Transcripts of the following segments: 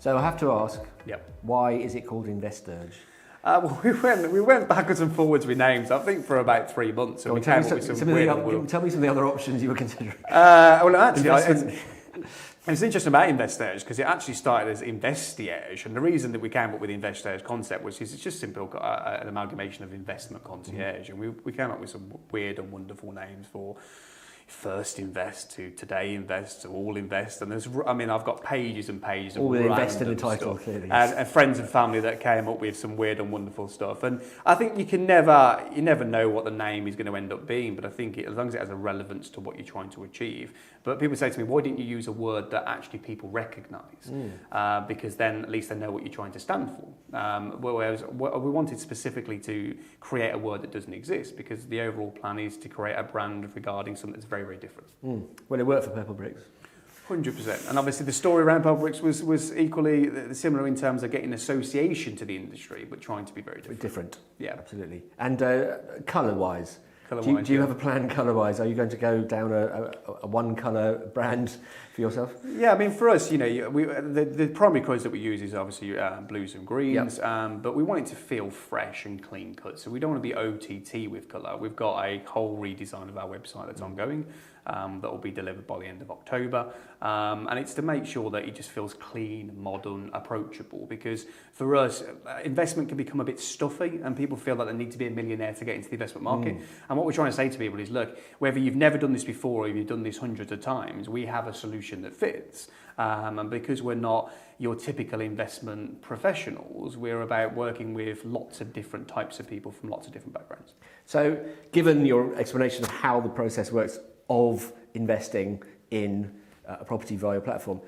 So I have to ask, Yep. why is it called Investerge? Well, we went backwards and forwards with names, I think, for about 3 months. And we came up with some weird tell me some of the other options you were considering. Well, actually, it's interesting about Investerge because it actually started as Investerge, and the reason that we came up with the Investerge concept was it's just simply an amalgamation of investment concierge, and we came up with some weird and wonderful names for First Invest to Today Invest to All Invest, and I've got pages and pages of all with invest in the random title, stuff. clearly. And friends and family that came up with some weird and wonderful stuff. And I think you never know what the name is going to end up being, but I think as long as it has a relevance to what you're trying to achieve. But people say to me, why didn't you use a word that actually people recognise? Because then at least they know what you're trying to stand for. Whereas we wanted specifically to create a word that doesn't exist, because the overall plan is to create a brand regarding something that's very, very different. Well, it worked for Purple Bricks. 100%. And obviously the story around Purple Bricks was equally similar in terms of getting association to the industry, but trying to be very different. Yeah, absolutely. And colour-wise, do you have a plan colour-wise? Are you going to go down a one-colour brand for yourself? Yeah, I mean, for us, the primary colours that we use is obviously blues and greens, but we want it to feel fresh and clean cut. So we don't want to be OTT with colour. We've got a whole redesign of our website that's ongoing. That will be delivered by the end of October, and it's to make sure that it just feels clean, modern, approachable, because for us investment can become a bit stuffy and people feel that they need to be a millionaire to get into the investment market. And what we're trying to say to people is, look, whether you've never done this before or you've done this hundreds of times, we have a solution that fits, and because we're not your typical investment professionals, we're about working with lots of different types of people from lots of different backgrounds. So given your explanation of how the process works of investing in a property via your platform,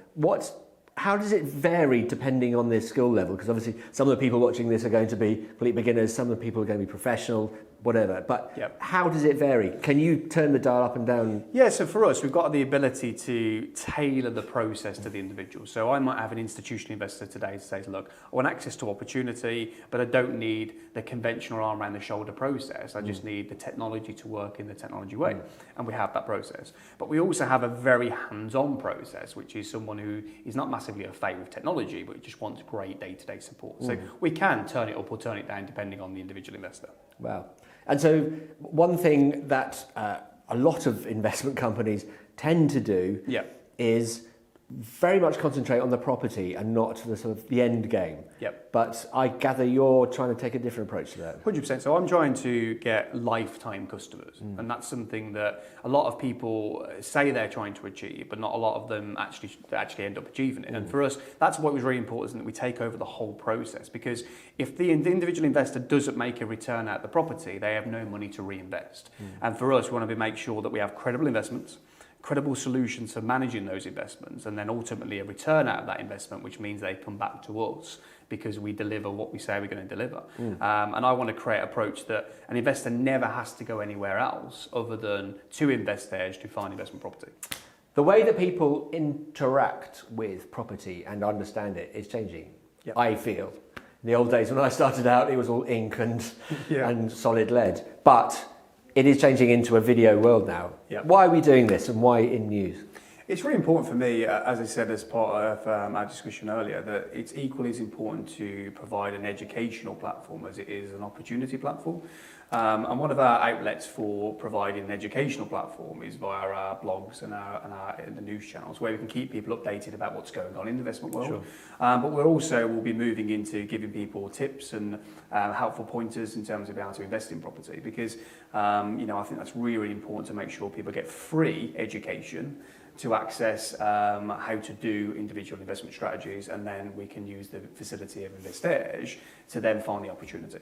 how does it vary depending on their skill level? Because obviously some of the people watching this are going to be complete beginners, some of the people are going to be professional, whatever. But how does it vary? Can you turn the dial up and down? Yeah, so for us, we've got the ability to tailor the process to the individual. So I might have an institutional investor today to say, look, I want access to opportunity, but I don't need the conventional arm around the shoulder process. I just need the technology to work in the technology way. And we have that process. But we also have a very hands-on process, which is someone who is not massively au fait with technology, but just wants great day-to-day support. So we can turn it up or turn it down depending on the individual investor. Wow. And so one thing that a lot of investment companies tend to do is very much concentrate on the property and not the sort of the end game. But I gather you're trying to take a different approach to that. 100%. So I'm trying to get lifetime customers, and that's something that a lot of people say they're trying to achieve, but not a lot of them actually end up achieving it. And for us, that's what was really important, that we take over the whole process, because if the individual investor doesn't make a return out of the property, they have no money to reinvest. And for us, we want to make sure that we have credible investments, credible solutions for managing those investments, and then ultimately a return out of that investment, which means they come back to us because we deliver what we say we're going to deliver. And I want to create an approach that an investor never has to go anywhere else other than to Investerge to find investment property. The way that people interact with property and understand it is changing, I feel. In the old days when I started out, it was all ink and solid lead. But it is changing into a video world now. Why are we doing this and why in news? It's really important for me, as I said as part of our discussion earlier, that it's equally as important to provide an educational platform as it is an opportunity platform. And one of our outlets for providing an educational platform is via our blogs and the news channels, where we can keep people updated about what's going on in the investment world. But we'll be moving into giving people tips and helpful pointers in terms of how to invest in property, because I think that's really important to make sure people get free education to access how to do individual investment strategies, and then we can use the facility of Investerge to then find the opportunity.